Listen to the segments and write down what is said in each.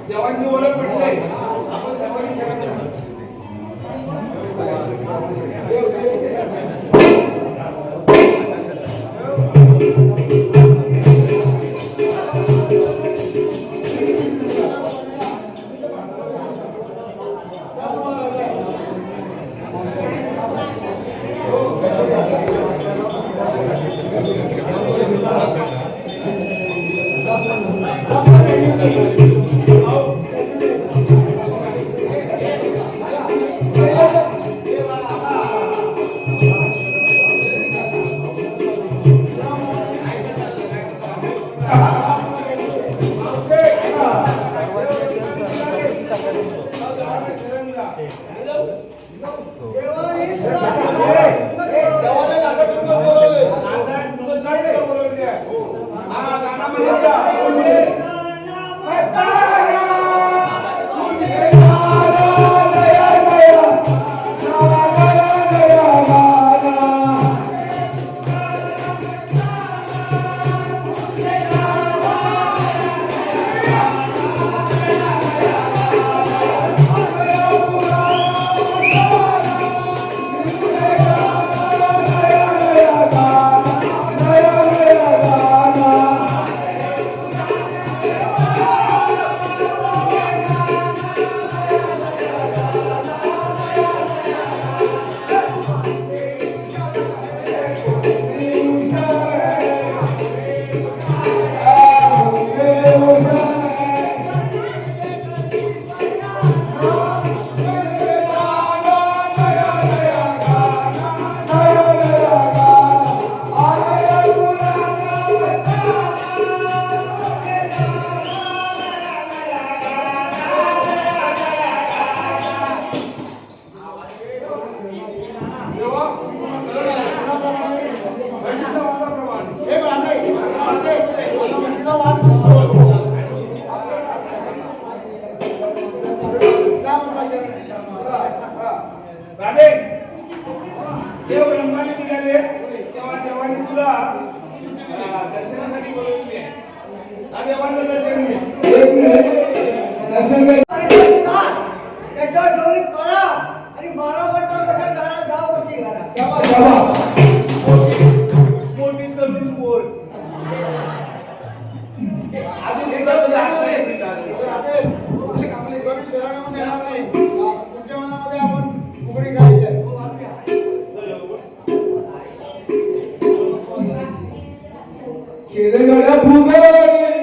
देवांची ओळख पटली आपण सर्वांनी शरण देव रंगाने निघाले तेव्हा देवाने तुला दर्शनासाठी बोलवले आहे. देवाचं दर्शन घे. दर्शन घे. त्याच्या जोडीत पळा आणि बारा वाजता कसा जाणार जाव कशी घरा. मोठी तरुण पोर अजून निघालं नाही आपले कमी शहरामध्ये येणार नाही. तुमच्या मनामध्ये आपण उघडी खायची आहे. केरगडा फुगडी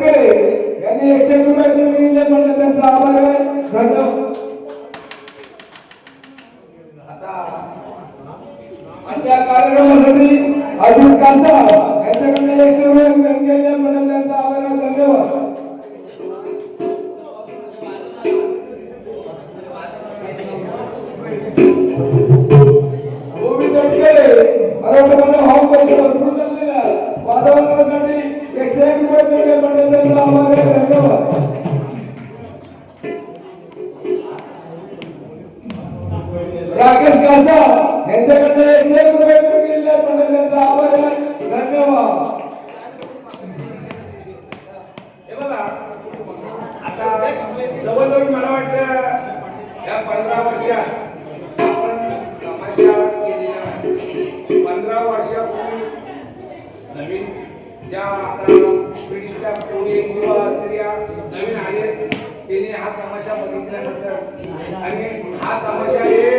तोडके यांनी 100 रुपये दिले म्हणलं त्यांचा आभार आहे. धन्यवाद. आता आजच्या कार्यक्रमासाठी अजित कासा यांच्याकडे 100 रुपये दिले म्हणलं त्यांचा आभार आहे. धन्यवाद. गोविंद तोडके मला भाव पैसे भरपूर झालेला वातावरणासाठी 101 रुपये दिले म्हणलं त्यांचा आभार आहे. धन्यवाद. राकेश कासा यांच्याकडे 101 रुपये दिले म्हणलं त्यांचा आभार आहे. धन्यवाद. हे बघा आता जवळजवळ मला वाटतं या 15 वर्षात आपण तमाशा केलेला नाही. 15 वर्षापूर्वी नवीन ज्या आता पिढीतल्या कोणी किंवा स्त्रिया नवीन आले त्यांनी हा तमाशा बघितला नसेल आणि हा तमाशा हे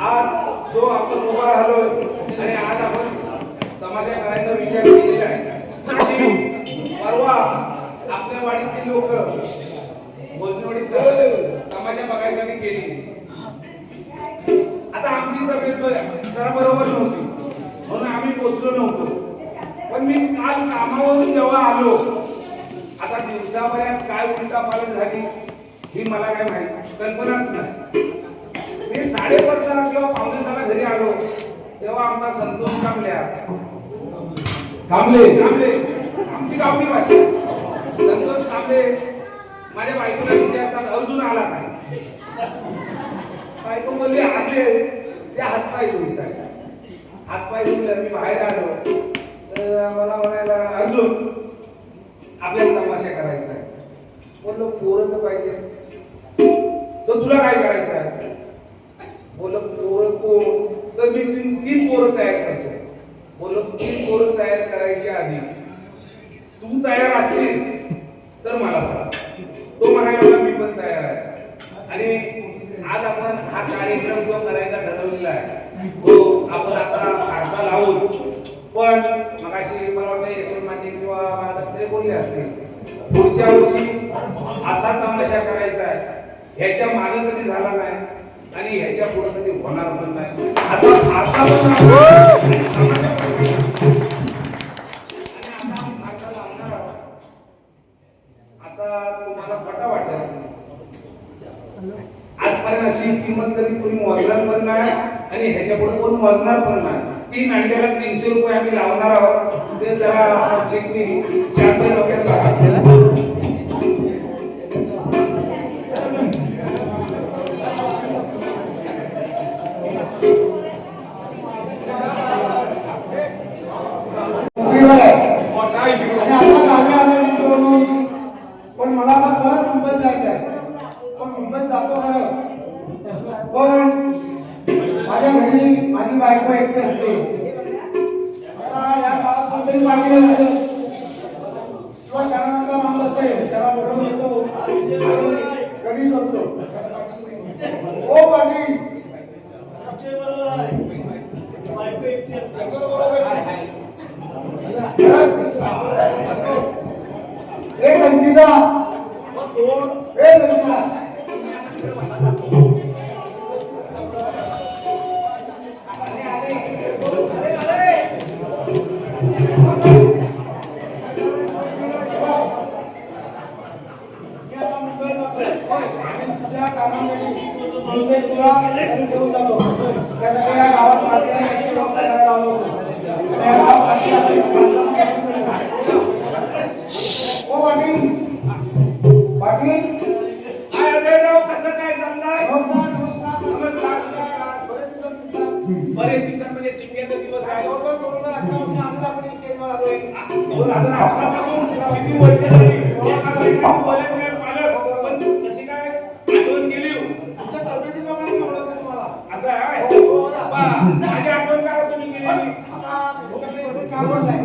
आज जो आपण उभा राहिलो आणि आज आपण तमाशा करायचा विचार केलेला आहे. आणि परवा आपल्या वाडीतील लोक भोजनवाडीत तमाशा बघायसाठी गेली. आता आमची तब्येत जरा बरोबर नव्हती म्हणून आम्ही पोचलो नव्हतो. पण मी काल कामावरून जेव्हा आलो आता दिवसाभरात काय उलटापालट झाली ही मला काय माहिती कल्पनाच नाही. मी 5:30 किंवा 5:45 घरी आलो तेव्हा आमचा संतोष कांबळे आमची गावठी भाषा संतोष कांबळे माझ्या बायकोला विचारतात अर्जुन आला काय. बायको बोलली आले ते हातपाय धुवत आहे. हातपाय धुवले मी बाहेर आलो तर मला म्हणायला अर्जुन आपल्याला तमाशा करायचा आहे. बोललो पोरं तर पाहिजे तर तुला काय करायचं आहे. बोललो पोरं कोण तर मी 3 पोरं तयार करतो. बोललो 3 पोरं तयार करायच्या आधी तू तयार असशील तर मला सांग. तो म्हणायला मी पण तयार आहे. आणि आज आपण हा कार्यक्रम जो करायचा ठरवलेला आहे तो आपण आता फारसा लावू. पण मगाशी मला वाटतं यशवंत माटे किंवा माझे बोलले असतील पुढच्या वर्षी असा तमाशा करायचा आहे ह्याच्या मागे कधी झाला नाही आणि ह्याच्या पुढे कधी होणार पण नाही. असा आता तुम्हाला खोटा वाटेल आजपर्यंत अशी किंमत कधी कोणी मोजणार पण नाही आणि ह्याच्या पुढे कोण मोजणार पण नाही. 3 अंड्याला 300 रुपये आम्ही लावणार आहोत. ते जरा पब्लिकनी शांत डोक्यात लावा. पण मला आता परत मुंबईत जायचं आहे. पण मुंबईत जातो खरं पण माझ्या घरी माझी बायको एकटी असते. आता या काळात कोणतरी पाटील असेल किंवा शरणाचा माणूस असेल त्याला बरोबर येतो कधी शोधतो. ओ पाटील हे संगीता हे संगीता बरेच दिवसांमध्ये शिमग्याचा दिवस आहे. 2018 पासून किती वर्ष झाली एका कार्यक्रमात बोलत नाही पालक पण कशी काय आठवण गेली तुमच्या तब्येतीप्रमाणे एवढं तुम्हाला असं आहे. माझी आठवण का तुम्ही गेलेली आता तुमच्याकडे कामच नाही.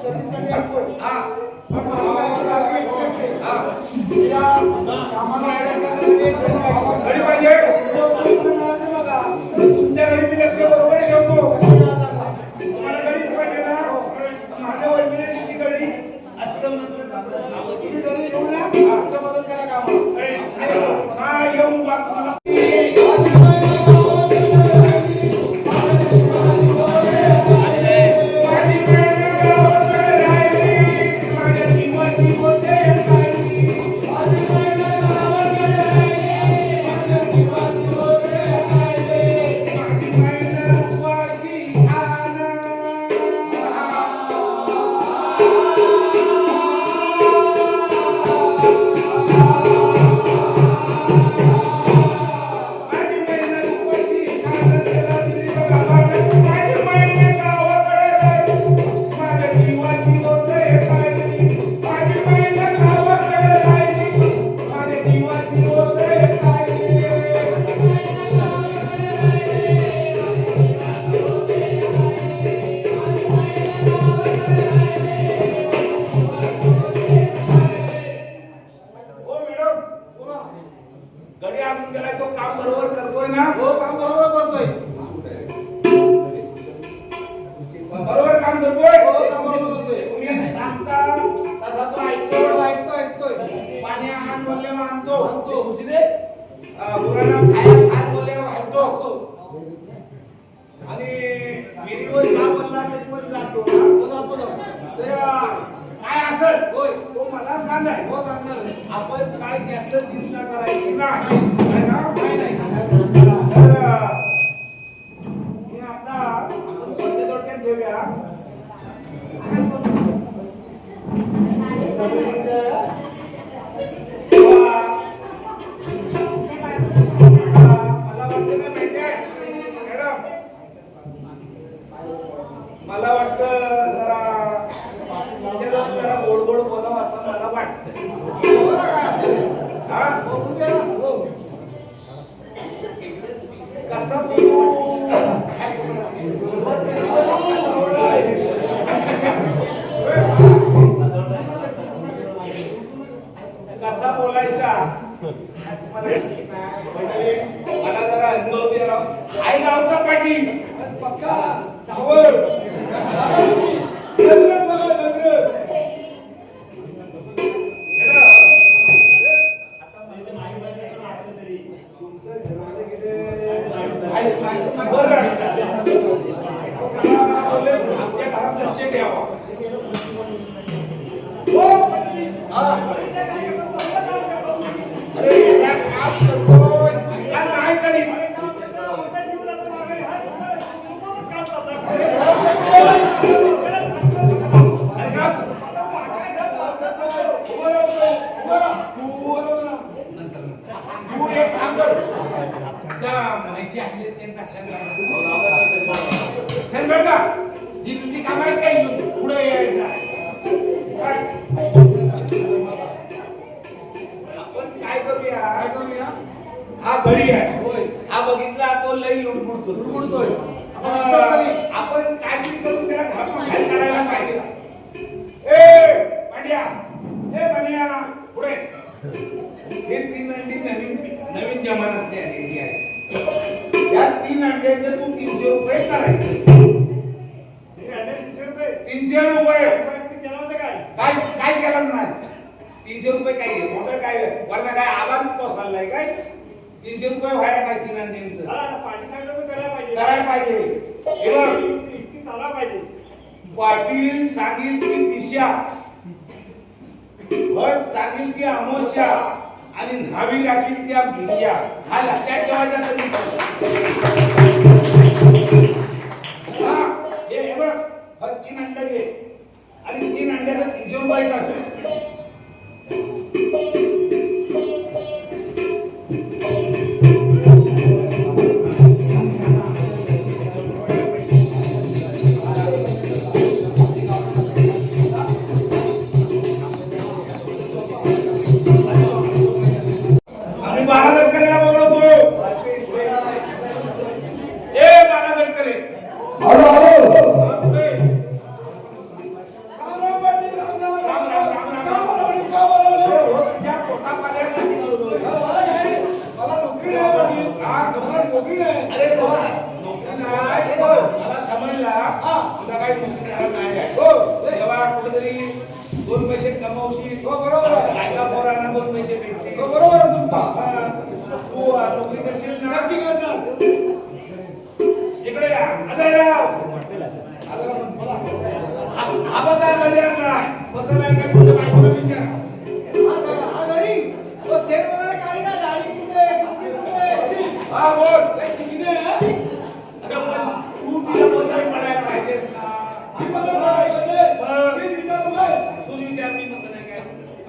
सर्व्हिससाठी असतो. पण मला असते. कामाला घडी पाहिजे तुमच्या घरी मी लक्ष बरोबर ठेवतो. तुम्हाला घडीच पाहिजे ना. माझ्या वडिलांची घडी असं कामाला. काय येऊन बा तुम्हाला माझी बहीण गावाकडे राहिली, माझ्या जीवाची होते राहिली. माझी बहीण गावाकडे राहिली, माझ्या जीवाची होते राहिली. माझी बहीण उपवासी आना. माझी बहीण उपवासी आना त्याला दिली बघा बाळा. माझी बहीण गावाकडे राहिली, माझ्या जीवाची होते राहिली. माझी बहीण गावाकडे राहिली, माझ्या जीवाची होते राहिली. हो मॅडम, गडी आणून गेलाय तो काम बरोबर करतोय ना? हो काम बरोबर करतोय. बरोबर काम करतोय? हो काम बरोबर करतोय. तुम्ही सांगता तसा तो हो, ऐकतो. ऐकतोय. पाणी आण बोलले आणतो. आणतो. खुशी दे. गुरांना खाया खात बोलले घालतो. आणतो. आणि विहिरीवर जा बोलला तरी पण जातो ना. हो, जातो, जातो. तर काय असेल होय. तो मला सांगाय. हो सांगणार. आपण काय जास्त चिंता करायची नाही. है ना? नाही नाही. तर मी आता आपण थोडक्यात घेऊया. मला वाटतं काय माहिती आहे मॅडम, मला वाटतं जरा गोड गोड बोलावं असं मला वाटतं. हा? हो, बोलून घ्या ना. हो. कसं बोलू? कसा बोलायचा हाच मला माहिती नाही. म्हणजे मला जरा अनुभव द्या राव. हाय गावचा पाटील पक्का चावळ नजरत बघा नजरत. तुमचं घरमध्ये गेले बरं बोलले आपल्या घरात लक्ष द्यावं. हो पाटील. अरे याला काम करतोय का नाही करीत? अरे का? तू एक काम कर. त्या म्हैशी आहेत त्यांचा शेंगड का ही तुझी काम आहे काय पुढे यायचं काय? आपण काय करूया? काय करूया? हा गडी आहे. होय. हा बघितला तो लई लुडबुड करतो. बोलतोय. आपण शिकार करी. आपण काहीतरी करून त्याला घरातून बाहेर काढायला पाहिजे. ए पांड्या, ए पांड्या, पुढे. हे 3 अंडी नवीन जमान्यातली आलेली आहे. या 3 अंड्याचं तू 300 रुपये करायचे. 300 रुपये काय काय केलं नाही? 300 रुपये काय मोठं काय वरनं काय आवाज पोसायलाय काय? 300 रुपये व्हायला काय 3 अंड्यांचं करायला पाहिजे. हे बघ, पाटील सांगील ती दिशा, भट सांगील ती अमोशा आणि न्हावी राखील त्या भिशा. हा लक्षात ठेवायचा कधी. हा, हे बघ, हा 3 अंडे घे आणि 3 अंड्याचं 300 रुपये टाक. आम्ही बाळा दटकरेला बोलवतो. ए बाळा दटकरे. हॅलो हॅलो हा, पुढे. राम राम पाटील, राम राम. राम राम, राम मावशी हो, बरोबर आहे. बायका पोरांना 2 पैसे भेटतील. हो, बरोबर आहे तुमचा. हा, तू नोकरी करशील ना नक्की करणार. इकडे या अजयराव हा बघा गड्यांना बसला आहे का तुझ्या बायकोला विचार हा गाडी तो सेट वगैरे काढी ना गाडी कुठे कुठे हा बोल लय चिकनी आहे. अरे पण तू तिला पसंत पडायला पाहिजेस ना मी बरोबर आहे का ते? बरं. मी विचारू काय? तुझ विचार मी पसंत आहे काय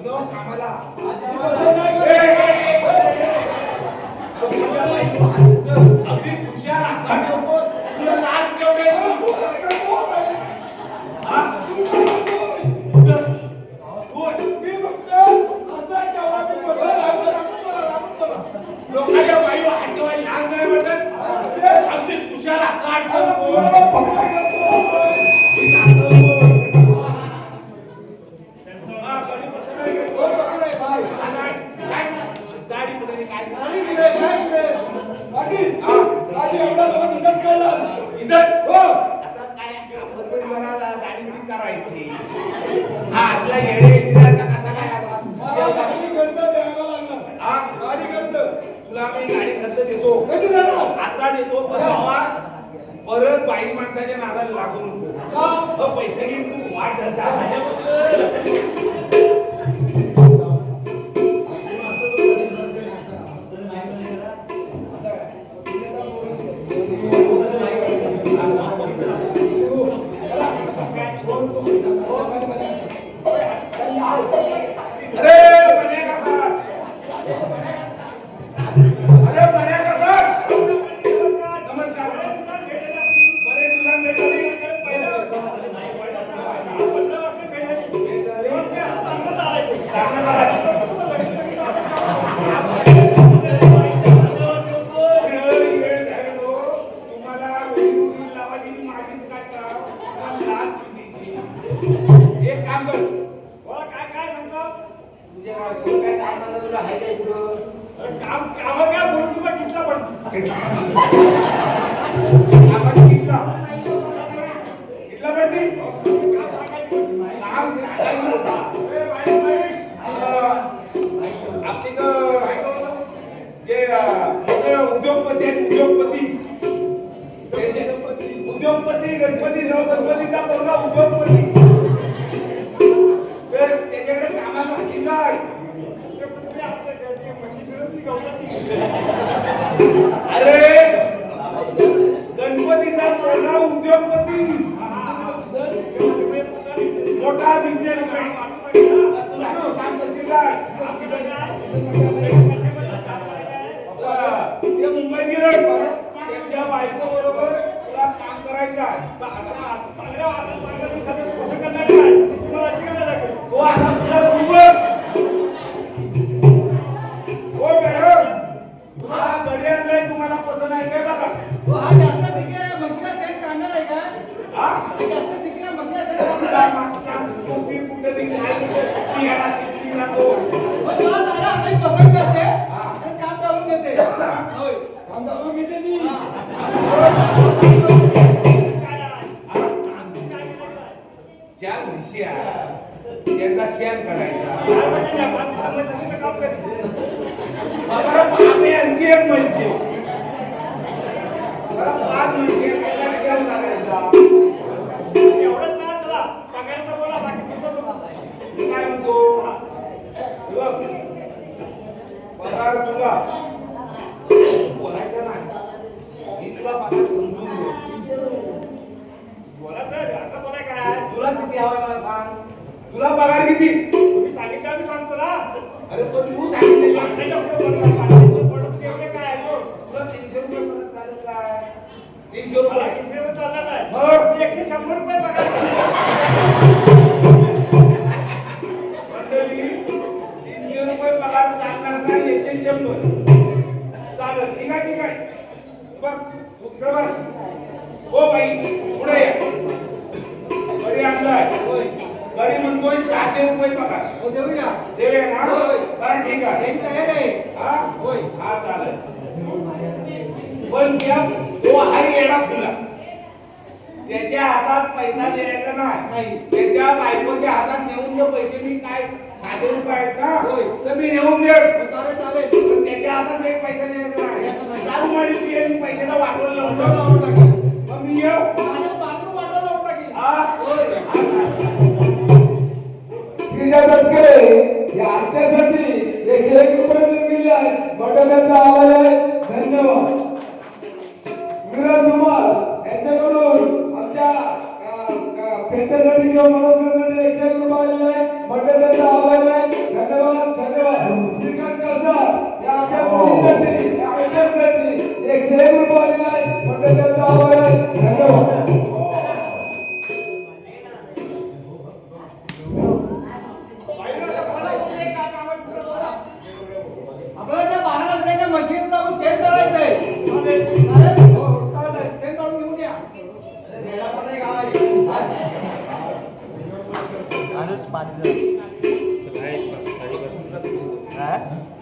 तो कामाला मी पसंत नाही ए, करत. ए, ए, ए. तुझ्या बायको हात- अगदी हुशार असा नको तुला लाज केवढे हा तू काय करतोयस? कुठं? मी फक्त असा केवढा मी पसंत आहे करत. लोकांच्या बाईला हटवायला लाज नाही वाटत अगदी तुषार असा हटवतो काय करतोयस? मी जातो हा गाडी पसंत आहे का? हो कसं रे काय हा, काय दाढी पुढे काय गाडी कुठे काय कुठे पाटील, हा. आज एवढा लोकांना इज्जत कळलं. इज्जत हो. आता काय आपण तरी मला दाढी बिडी करायची हा असला येडे इज्जत कसा काय आला मला गाडी खर्च द्यायला लागणार. हा गाडी खर्च. तुला मी गाडी खर्च देतो कधी देणार? आता देतो पण भावा परत बाई माणसाच्या नादाला लागू नको का? पैसे घेऊन तू वाट धरता माझ्याबद्दल अरे बन्या कसा अरे बन्या कसा नमस्कार बरे तुला भेटली चांगलं झालं. अरे, वेळ झाली हो. तुम्हाला वेळी लावायची माझीच काढता तुम्हाला लाज कितीची. एक काम कर काय सांगतो तुझ्या काय कामाला तुला हाय काय कामावर काय बोल तुला किटला पडतो कामाची किटला पडती काम सांगायचं होता आपली जे मोठे उद्योगपती आहेत उद्योगपती गणपतीचा पोरगा उद्योगपती तर त्याच्याकडे कामाला हसी काय अरे गणपतीचा पोरगा उद्योगपती मोठा बिझनेसमॅन तुला असं काम करशील काय ते मुंबईत गेलं त्यांच्या बायको बरोबर तुला काम करायचं आहे तो आता तुला खूप हो मॅडम तुला गडी आणलाय तुम्हाला पसंत आहे काय बघा हो हा जास्त शिकला मशीला सेट काढणार आहे का हा हा जास्त शिकला मशीला सेट काढणार तुला आहे मस्तान टोपी कुठे ती काय कुठे मी याला शिकली ना तो पण तुला दादा काही पसंत करते तर काम चालून देते होय काम चालू घेते ती. चार दिवशी त्यांचा शेण काढायचा बाबा आम्ही आणखी एक म्हैस घेऊ बरं 5 म्हैशी त्यांना शेण काढायचा एवढंच ना चला पगाराचा बोला बाकी काय म्हणतो हे बघ, पगार तुला बोलायचा नाही मी तुला पगार समजून घेऊ बोला तर आता बोलाय काय तुला किती हवंय मला सांग तुला पगार किती तुम्ही सांगितलं मी सांगतो ना अरे पण तू सांगितलं एवढे काय आहे तो तुला 300 रुपये पगार चालेल काय 300 रुपये 300 रुपये चालणार नाही 100 रुपये पगार मंडळी 300 रुपये पगार चालणार नाही 190 चालेल ठीक आहे बघ तू इकडे बस हो बाई पुढे ये गडी आणलाय गडी म्हणतोय 600 रुपये पगार हो देऊया देऊया ना होय. बरं ठीक आहे एक तयार आहे हा होय. हा चालेल पण त्या तो हाय येडा खुला त्याच्या हातात पैसा द्यायचा नाही. नाही. त्याच्या बायकोच्या हातात नेऊन जर पैसे मी काय 600 रुपये आहेत ना होय. तर मी नेऊन देत. चालेल चालेल. पण त्याच्या हातात एक पैसा द्यायचा द्यायचा नाही. नाही. दारू मारी पियेल पैशाला वाटवलं वाटोळं होतं. लावून टाकेल. मग मी येऊ. आणि माझं वाटोळं लावून टाकेल. हा? होय. श्रीजा तटकरे या आत्यासाठी 101 रुपये देऊन गेले आहे. मोठा त्यांचा आभार आहे. धन्यवाद. विराज कुमार यांच्याकडून आमच्या पेंटासाठी किंवा मनोरंजनासाठी 101 रुपये आलेले आहे. मोठा त्यांचा आभार आहे. धन्यवाद धन्यवाद. श्रीकांत कसार या आमच्या मुलीसाठी या आयटमसाठी 101 रुपये आलेले आहे. मोठा त्यांचा आभार आहे. धन्यवाद. आपल्याला त्या 12 रुपयाच्या मशीन जाऊन सेल करायचंय. चालेल? हो, चालेल. सेल काढून घेऊन या.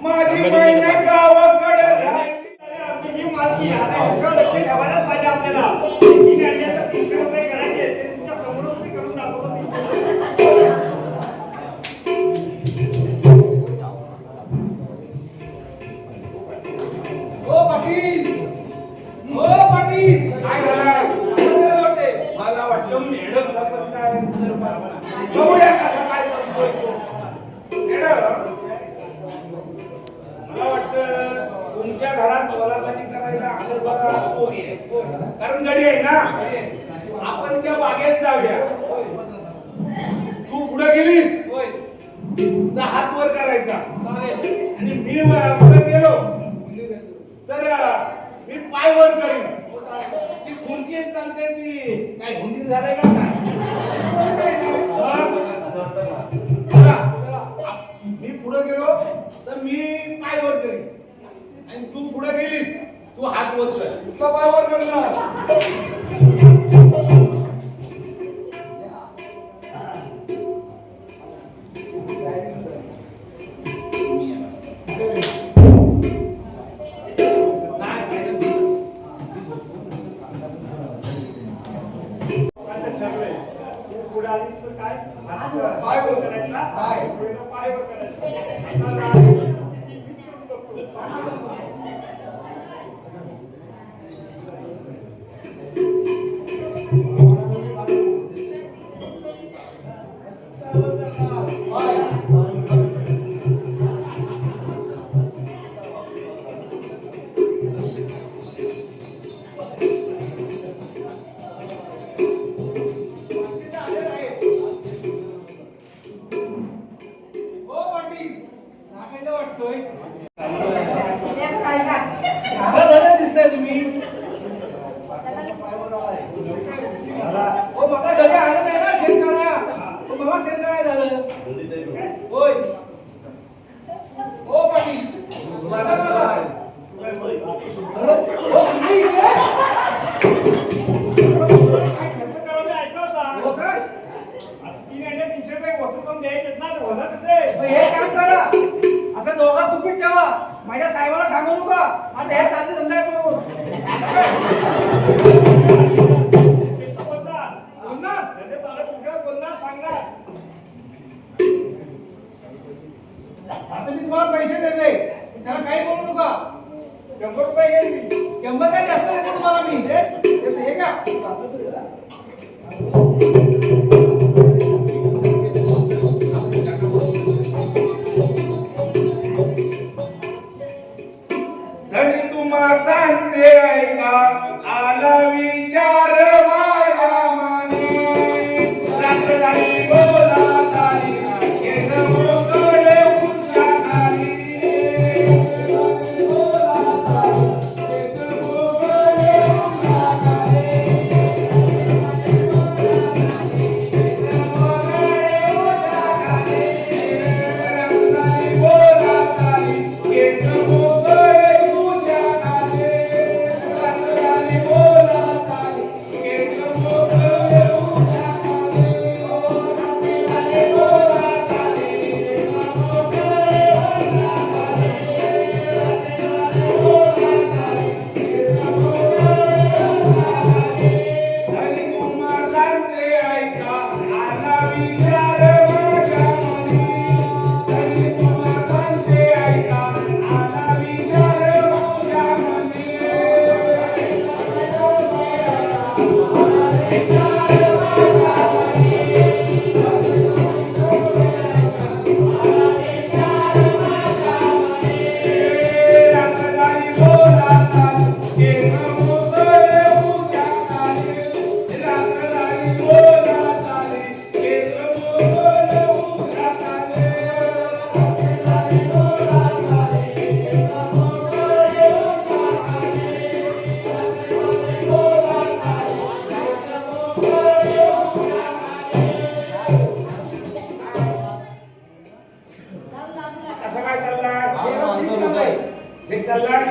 माझी महिना गावाकडे जायची. ही मालकी आता एवढं लक्ष ठेवायला पाहिजे आपल्याला. ही आणल्याचं 300 रुपये करायचे ते तुमच्या समोर मी करून दाखवतो. हो पाटील. हो पाटील. काय झालं? आपल्याला वाटते. मला वाटलं मेढक लपत काय बघूया कसा काय जमतोय तो. मेढक मला वाटतं तुमच्या घरात मोलासाठी करायला आजोबा चोरी आहे. कारण गडी आहे ना. आपण त्या बागेत जाऊया. तू पुढे गेलीस होय. तर हात वर करायचा चालेल. आणि मी पुढे गेलो तर मी पाय वर करीन. ती खुर्ची चालते ती काय हुंदी झालंय का काय? चला, मी पुढे गेलो तर मी पाय वर करीन आणि तू पुढे गेलीस तू हात वर कर. कुठला पाय वर करणार? पुढे आलीस तर काय पाय वर करायचा पाय. पाय वर करायचा. हो पाटील. नाकायला वाटतोय. दिसताय तुम्ही. हो मला डबे आले नाही ना सेल करा. हो मला सेल काय झालं. होय. हो पाटील. माझा बाबा. हो तुम्ही इकडे? हो काय? 300 रुपये वसूल करून द्यायचे ना होणार कसे. मग हे काम करा. आपल्या दोघात तुपीट ठेवा. माझ्या साहेबाला सांगू नका. आता हे चालते धंदा आहे म्हणून. बोलणार? आता मी तुम्हाला पैसे देते. त्याला काही बोलू नका. 100 रुपये घेईन मी. 100 काय जास्त देते तुम्हाला मी. देते हे का? धनी तुम्हा सांगते ऐका आला विचार माझ्या मने. रात्र झाली बोला तारी केस मोकळे उंचाखाली. बोला तारी केस मोकळे उंचाखाली. हे कसं आहे?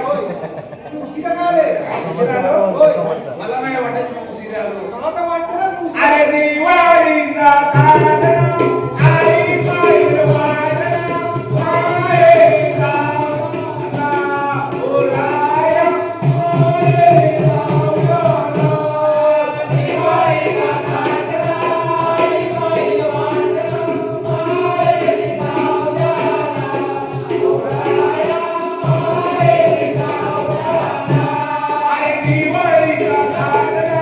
तू उशिरा का आले? उशिरा आलो? होय. मला नाही वाटत मी उशिरा आलो. मला तर वाटतं ना तू उशिरा. अरे दिवाळीचा काढणं, आई पाहिलं वाढणं, मायेचा ना ओराया, मायेचा ओराया. दिवाळीचा काढणं, आई पाहिलं वाढणं, मायेचा ओराया, मायेचा ओराया. अरे दिवाळीचा काढणं,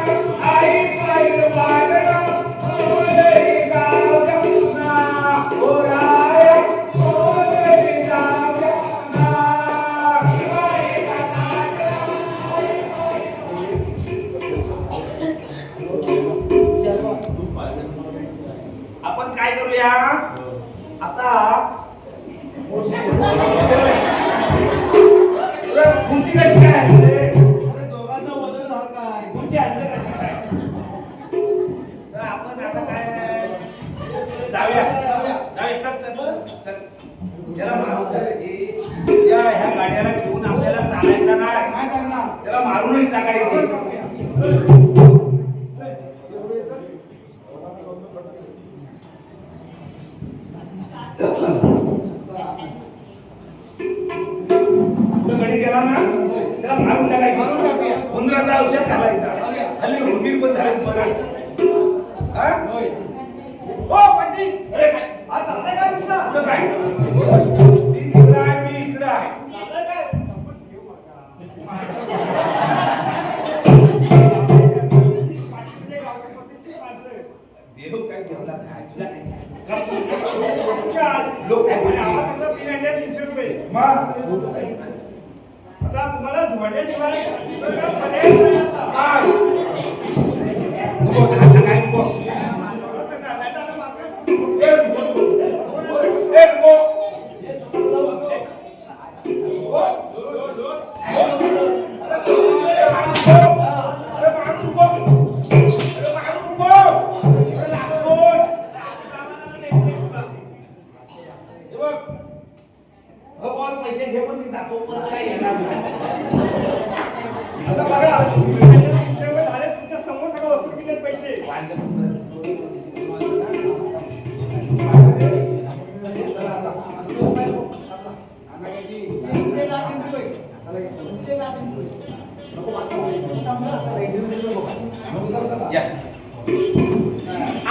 आई पाहिलं वाढणं, मायेचा ओराया, मायेचा आपण काय करूया आता खुर्ची कशी काय आहे दोघांना बदल झाला काय खुर्ची आणलं कशी काय तर आपण आता काय जाऊया चल चल चल त्याला मारून या ह्या गाड्याला घेऊन आपल्याला चालायचं नाही काय करणार? त्याला मारूनच टाकायचे गडी गेला ना त्याला मारून मारून टाकूया. टाकायचं उंदराचा औषध घालायचा हल्ली उंदीर पण झाले बरंच हा होय. ओ पंडित अरे काय आज चाललंय काय तुमचा कुठं काय ती तिकडं आहे मी इकडं आहे चाललंय काय देव काय देवला काय तुला काय लोक काय म्हणे आवाज कसं 300 रुपये मग आता तुम्हाला धोंडे दिवाळी नको त्याला सांगायचं नको पैसे घे पण मी जातो पण काय येणार आता बघा झाले तुमच्या समोर सगळं वसूल केले पैसे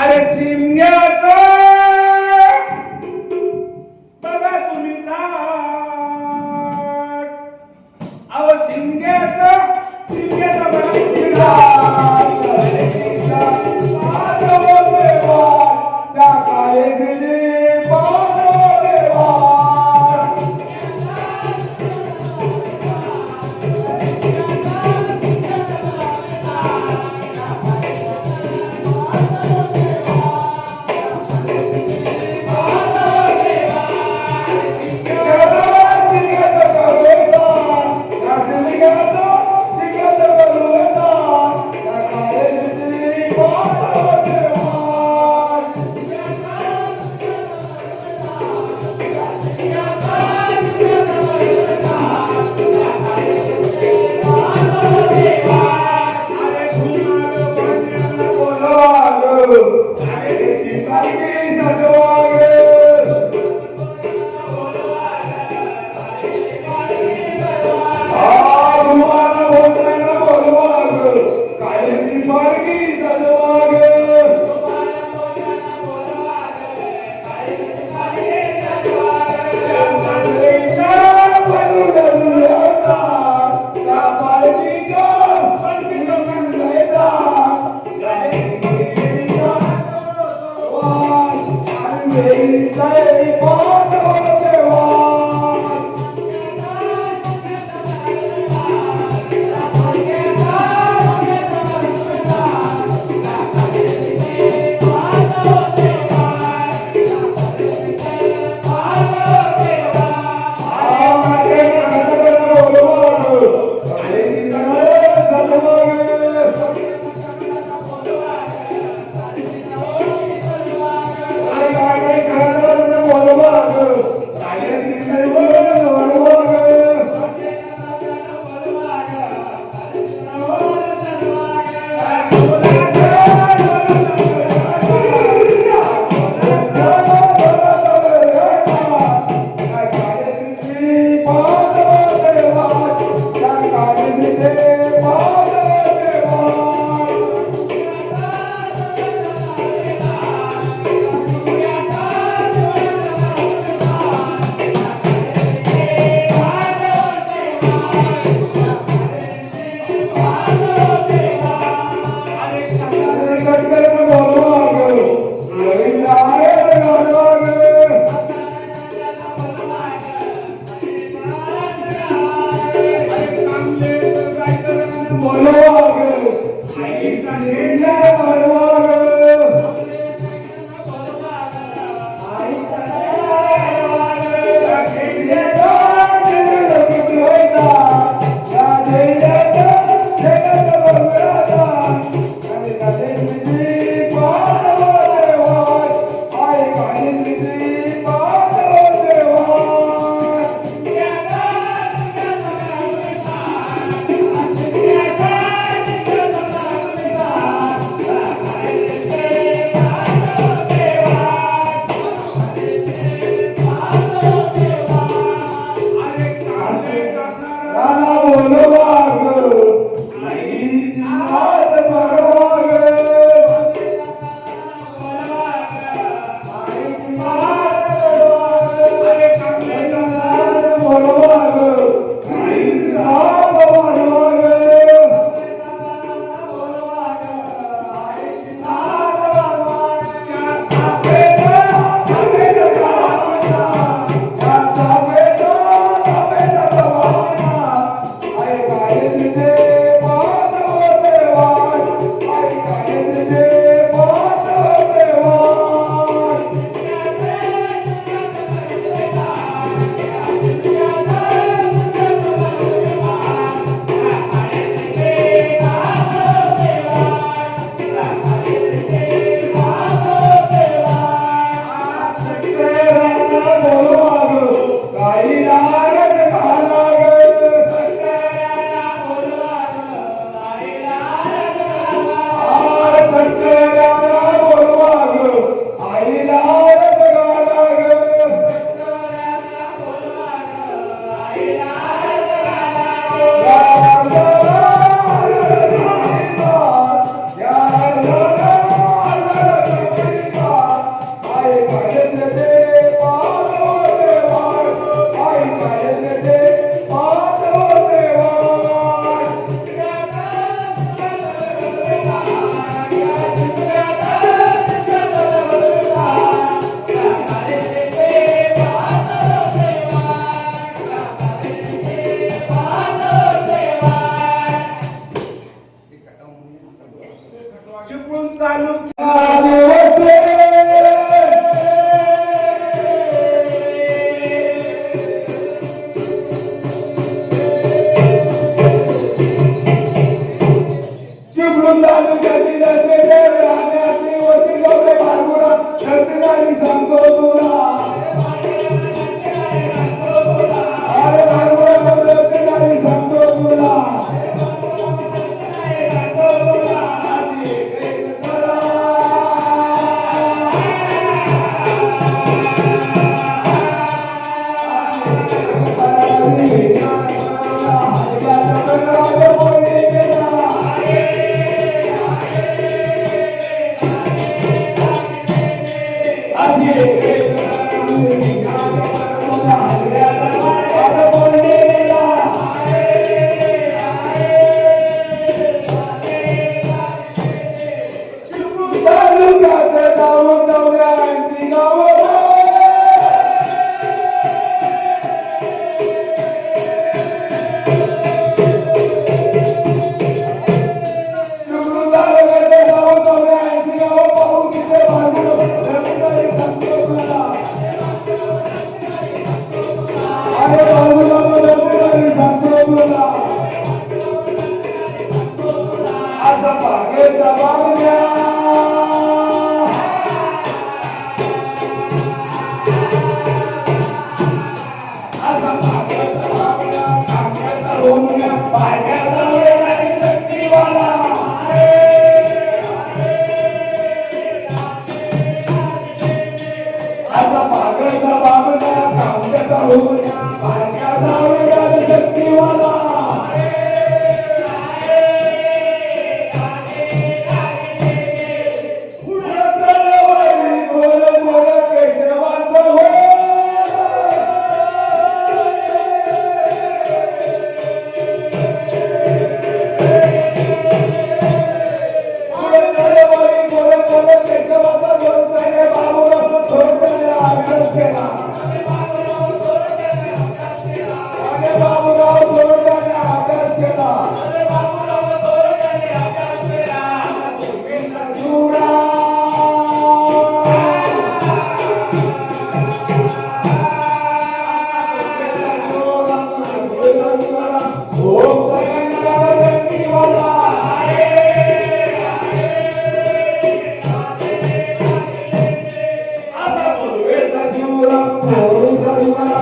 अरे सिंग्याचा बघा तुम्ही अहो सिंग्याचा बघा तुम्ही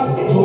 Hey!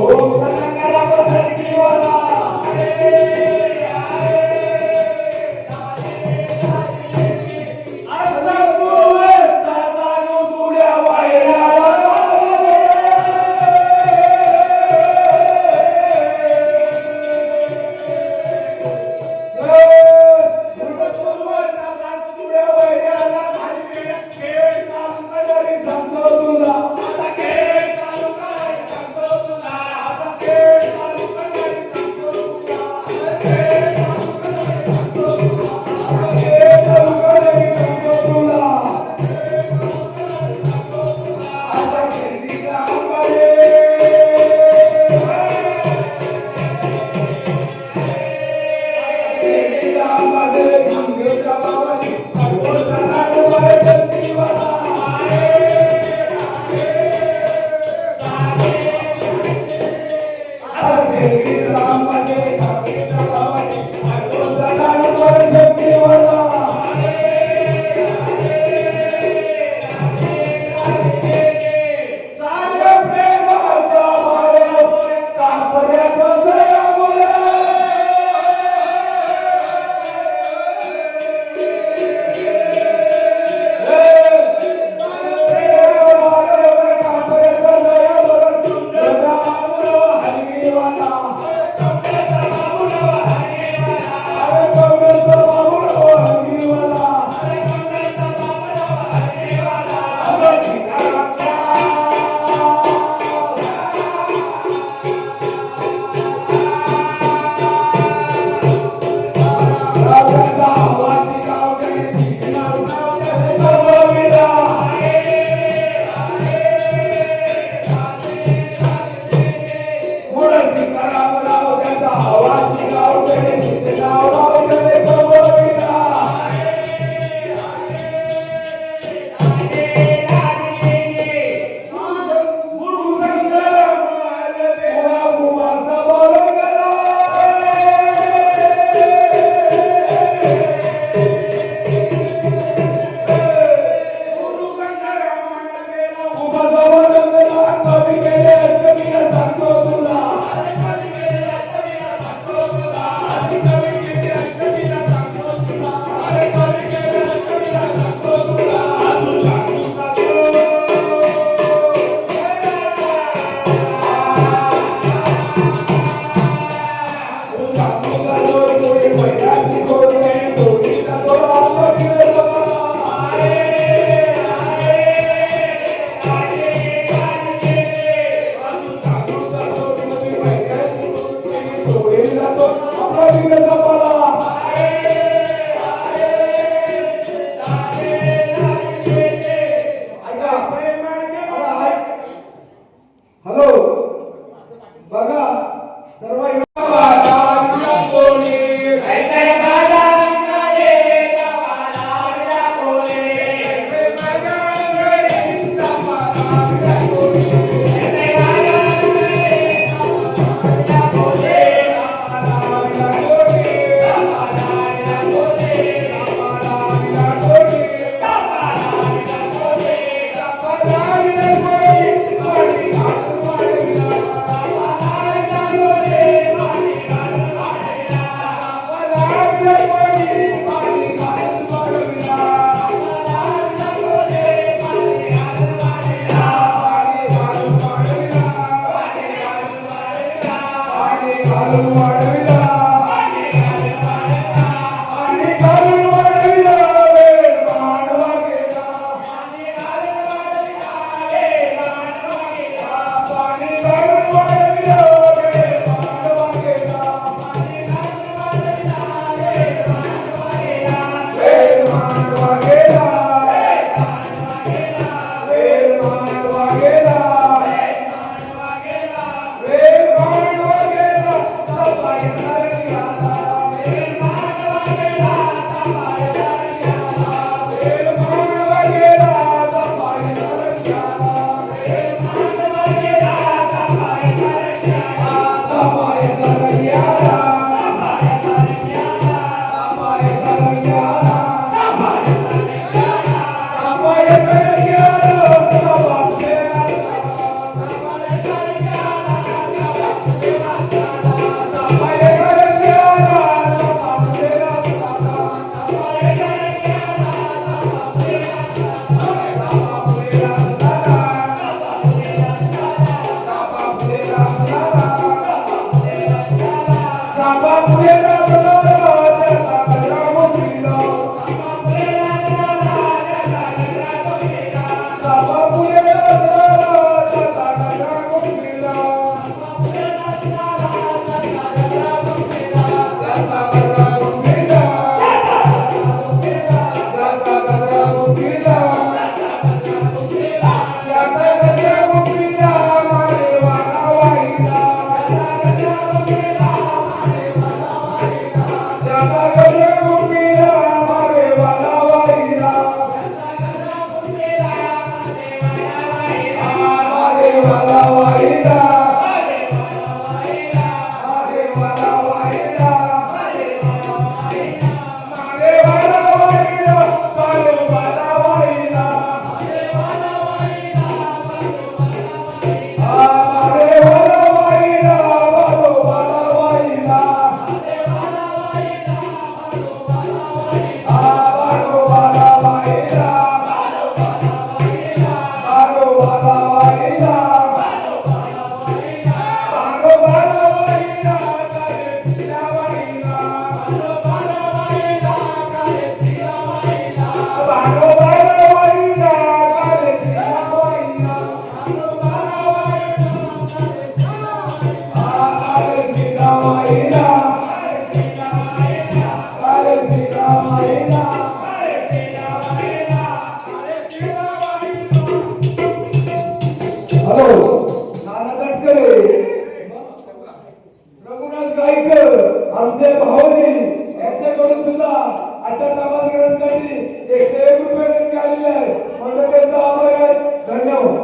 आमचे भाऊनी यांच्याकडून सुद्धा आता समाजकरांसाठी 101 रुपये देणगी आलेले आहे. म्हणून त्यांचा आभार आहे. धन्यवाद.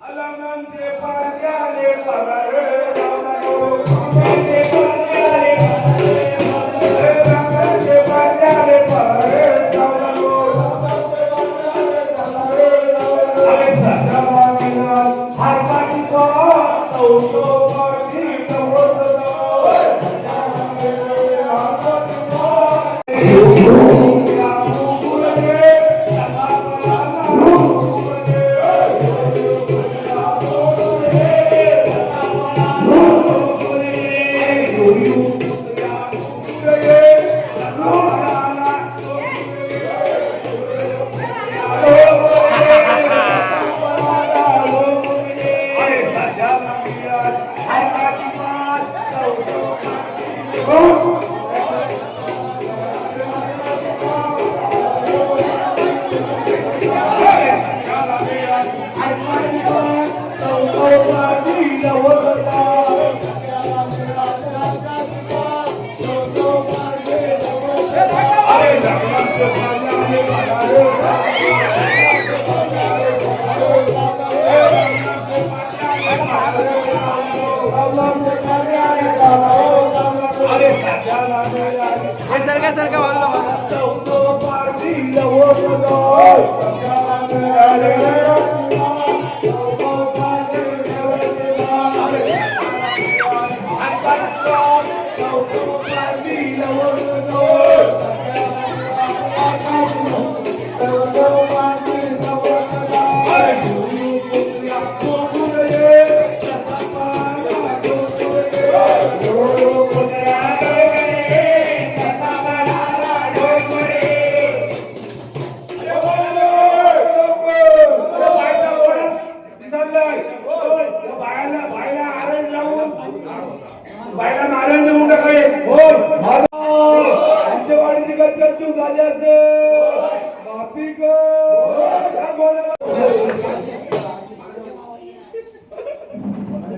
अलंगांचे पारख्याले पगार सावधानो. अलंगांचे पारख्याले पगार सावधानो. अरे सजावा मिला हर पाठी को तो पाठी नवतो. बायला नारायण देऊन टाकावे. आमच्या वाडीची गच्चू झाली असेल माफी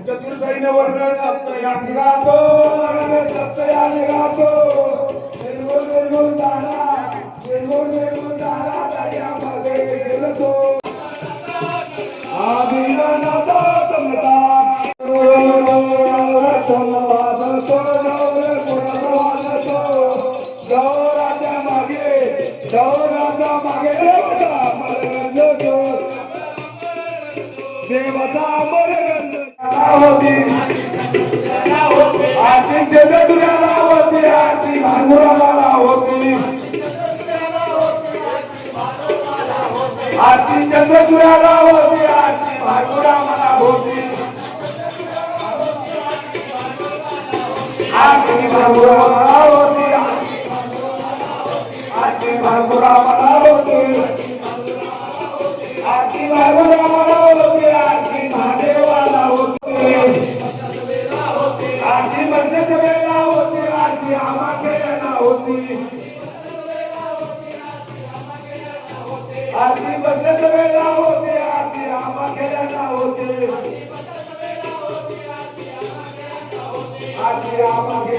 चतुर्साईने वर्ण सप्तयासी गातो सप्तयाने गातो निर्गुण निर्गुण दाना निर्गुण निर्गुण दाना दर्यामध्ये गेलतो अभिमानाचा समता गौराच्या मागे देवता मरगंध आरती जगदुराला होती आरती भांडुराला होती आरती जगदुराला होती आरती भांडुराला होती आरती भांडुराला होती आरती भांडुराला होती आरती भांडुराला होती आरती महादेवाला होती आरती मध्यसभेला होती आरती आमाखेला होती आरती मध्यसभेला होती आरती आमाखेला होती आरती आमाखेला